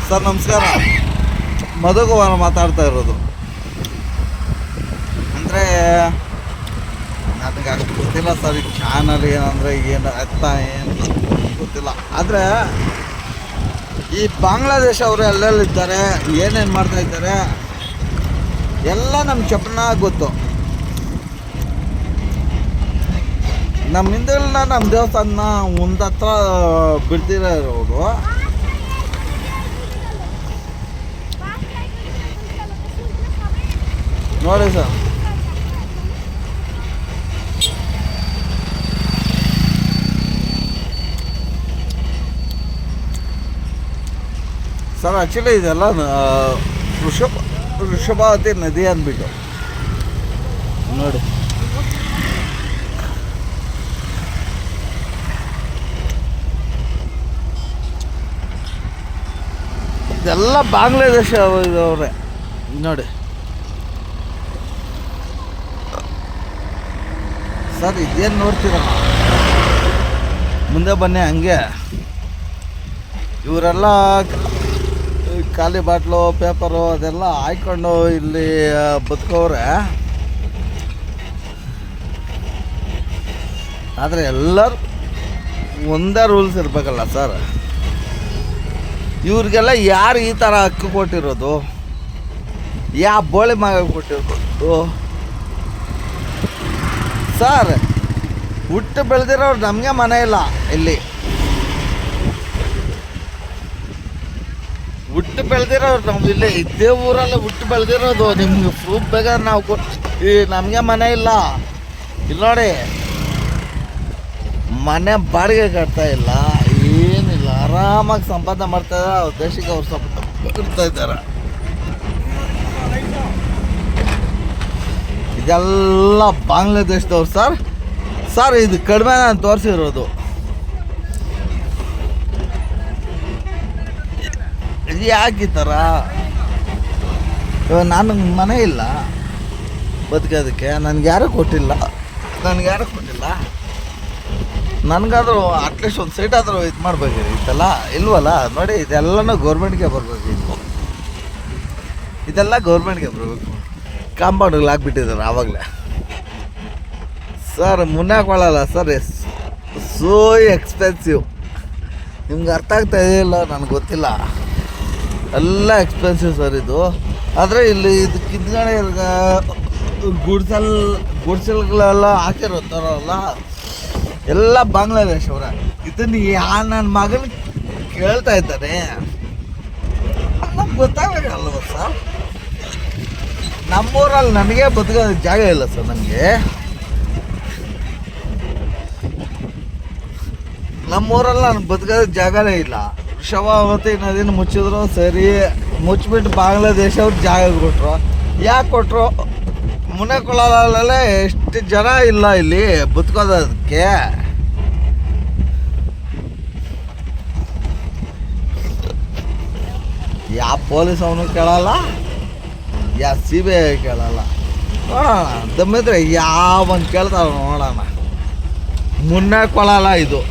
Sir ನಮಸ್ಕಾರ. ಮಧುಕುಮಾರ್ ಮಾತಾಡ್ತಾ ಇರೋದು. ಅಂದರೆ ನನಗೆ ಅಷ್ಟು ಗೊತ್ತಿಲ್ಲ ಸರ್, ಈ ಚಾನಲ್ ಏನಂದರೆ ಏನು ಅರ್ಥ ಏನು ಗೊತ್ತಿಲ್ಲ. ಆದರೆ ಈ ಬಾಂಗ್ಲಾದೇಶ ಅವರು ಎಲ್ಲೆಲ್ಲಿದ್ದಾರೆ, ಏನೇನು ಮಾಡ್ತಾಯಿದ್ದಾರೆ ಎಲ್ಲ ನಮ್ಗೆ ಚೆನ್ನಾಗಿ ಗೊತ್ತು. ನಮ್ಮ ಹಿಂದೆಲ್ಲ ನಮ್ಮ ದೇವಸ್ಥಾನ ಒಂದತ್ರ ಬಿಡ್ತಿರೋರು. ನೋಡಿ ಸರ್, ಆ್ಯಕ್ಚುಲಿ ಇದೆಲ್ಲ ವೃಷಭಾವತಿ ನದಿ ಅಂದ್ಬಿಟ್ಟು ನೋಡಿ. ಇದೆಲ್ಲ ಬಾಂಗ್ಲಾದೇಶ ಇದವ್ರೆ ನೋಡಿ ಸರ್. ಇದೇನು ನೋಡ್ತೀರಮ್ಮ, ಮುಂದೆ ಬನ್ನಿ. ಹಂಗೆ ಇವರೆಲ್ಲ ಖಾಲಿ ಬಾಟ್ಲು ಪೇಪರು ಅದೆಲ್ಲ ಹಾಕ್ಕೊಂಡು ಇಲ್ಲಿ ಬದುಕೋವ್ರೆ. ಆದರೆ ಎಲ್ಲರೂ ಒಂದೇ ರೂಲ್ಸ್ ಇರಬೇಕಲ್ಲ ಸರ್. ಇವ್ರಿಗೆಲ್ಲ ಯಾರು ಈ ಥರ ಹಕ್ಕು ಕೊಟ್ಟಿರೋದು? ಯಾವ ಬೋಳಿ ಮಗ ಕೊಟ್ಟಿರೋದು ಸರ್? ಹುಟ್ಟು ಬೆಳೆದಿರೋರು ನಮಗೆ ಮನೆ ಇಲ್ಲ ಇಲ್ಲಿ. ಹುಟ್ಟು ಬೆಳೆದಿರೋರು ನಮ್ದು ಇಲ್ಲೇ ಇದೇ ಊರಲ್ಲೇ ಹುಟ್ಟು ಬೆಳೆದಿರೋದು. ನಿಮ್ಗೆ ಪ್ರೂಫ್ ಬೇಕಾದ್ರೆ ನಾವು ನಮಗೆ ಮನೆ ಇಲ್ಲ. ಇಲ್ಲಿ ನೋಡಿ, ಮನೆ ಬಾಡಿಗೆ ಕಟ್ತಾ ಇಲ್ಲ, ಏನಿಲ್ಲ, ಆರಾಮಾಗಿ ಸಂಪಾದನೆ ಮಾಡ್ತಾ ಇದ್ದಾರೆ. ಅವ್ರ ದೇಶಕ್ಕೆ ಅವ್ರು ಸಂಪಾದನೆ ಕೊಡ್ತಾ ಇದ್ದಾರೆ. ಇದೆಲ್ಲ ಬಾಂಗ್ಲಾದೇಶದವ್ರು ಸರ್. ಇದು ಕಡಿಮೆ ನಾನು ತೋರಿಸಿರೋದು. ಯಾಕೆ ಈ ಥರ? ನನಗೆ ಮನೆ ಇಲ್ಲ ಬದುಕೋದಕ್ಕೆ, ನನಗೆ ಯಾರೂ ಕೊಟ್ಟಿಲ್ಲ. ನನಗಾದರೂ ಅಟ್ಲೀಸ್ಟ್ ಒಂದು ಸೈಟ್ ಆದರೂ ಇದು ಮಾಡಬೇಕಿತ್ತಲ್ಲ, ಇಲ್ವಲ್ಲ. ನೋಡಿ, ಇದೆಲ್ಲನೂ ಗೌರ್ಮೆಂಟ್ಗೆ ಬರಬೇಕಿತ್ತು. ಇದೆಲ್ಲ ಗೌರ್ಮೆಂಟ್ಗೆ ಬರಬೇಕು. ಕಾಂಪೌಂಡ್ಗಳು ಹಾಕ್ಬಿಟ್ಟಿದ್ದಾರೆ ಆವಾಗಲೇ ಸರ್. ಮುನ್ನಾಕೊಳ್ಳಲ್ಲ ಸರ್, ಸೋ ಎಕ್ಸ್ಪೆನ್ಸಿವ್. ನಿಮ್ಗೆ ಅರ್ಥ ಆಗ್ತಾ ಇದೆಯಲ್ಲ ನನಗೆ ಗೊತ್ತಿಲ್ಲ. ಎಲ್ಲ ಎಕ್ಸ್ಪೆನ್ಸಿವ್ ಸರ್ ಇದು. ಆದರೆ ಇಲ್ಲಿ ಇದು ಕಿತ್ಗಡೆ ಗುಡ್ಸಲ್ಗಳೆಲ್ಲ ಹಾಕಿರೋತಾರಲ್ಲ ಎಲ್ಲ ಬಾಂಗ್ಲಾದೇಶ ಅವರ. ಇದನ್ನು ನನ್ನ ಮಗನ ಕೇಳ್ತಾ ಇದ್ದಾನೆ, ನಮ್ಗೆ ಗೊತ್ತಾಗಬೇಕಲ್ವ ಸರ್? ನಮ್ಮೂರಲ್ಲಿ ನನಗೆ ಬದುಕೋದು ಜಾಗ ಇಲ್ಲ ಸರ್. ನಮ್ಮೂರಲ್ಲಿ ನನಗೆ ಬದುಕೋದು ಜಾಗನೇ ಇಲ್ಲ. ವೃಷಭಾವತಿ ನದಿನ ಮುಚ್ಚಿದ್ರು ಸರಿ, ಮುಚ್ಚಿಬಿಟ್ಟು ಬಾಂಗ್ಲಾದೇಶ ಅವ್ರು ಜಾಗ ಕೊಟ್ಟರು. ಯಾಕೆ ಕೊಟ್ಟರು? ಮುನೆಕೊಳಲಲ್ಲೇ ಎಷ್ಟು ಜನ ಇಲ್ಲ ಇಲ್ಲಿ ಬದುಕೋದಕ್ಕೆ. ಯಾವ ಪೊಲೀಸ್ ಅವನು ಕೇಳಲ್ಲ, ಯಾವ CBI ಕೇಳಲ್ಲ. ನೋಡೋಣ, ದಮ್ಮಿದ್ರೆ ಯಾವನ್ ಕೇಳ್ತಾವ ನೋಡೋಣ. ಮುನ್ನೆಕೊಳಲ್ಲ ಇದು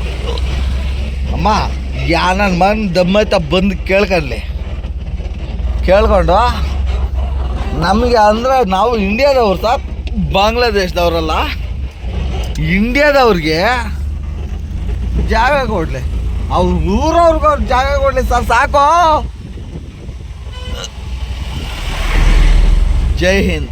ಅಮ್ಮ. ನನ್ನ ಮಗನ ದಮ್ಮೈತ ಬಂದು ಕೇಳ್ಕೊಂಡು ನಮಗೆ ಅಂದರೆ ನಾವು ಇಂಡಿಯಾದವ್ರು ಸರ್, ಬಾಂಗ್ಲಾದೇಶದವ್ರಲ್ಲ. ಇಂಡಿಯಾದವ್ರಿಗೆ ಜಾಗ ಕೊಡಲಿ, ಅವ್ರ ಊರವ್ರಿಗೆ ಅವ್ರು ಜಾಗ ಕೊಡಲಿ ಸರ್, ಸಾಕು. ಜೈ ಹಿಂದ್.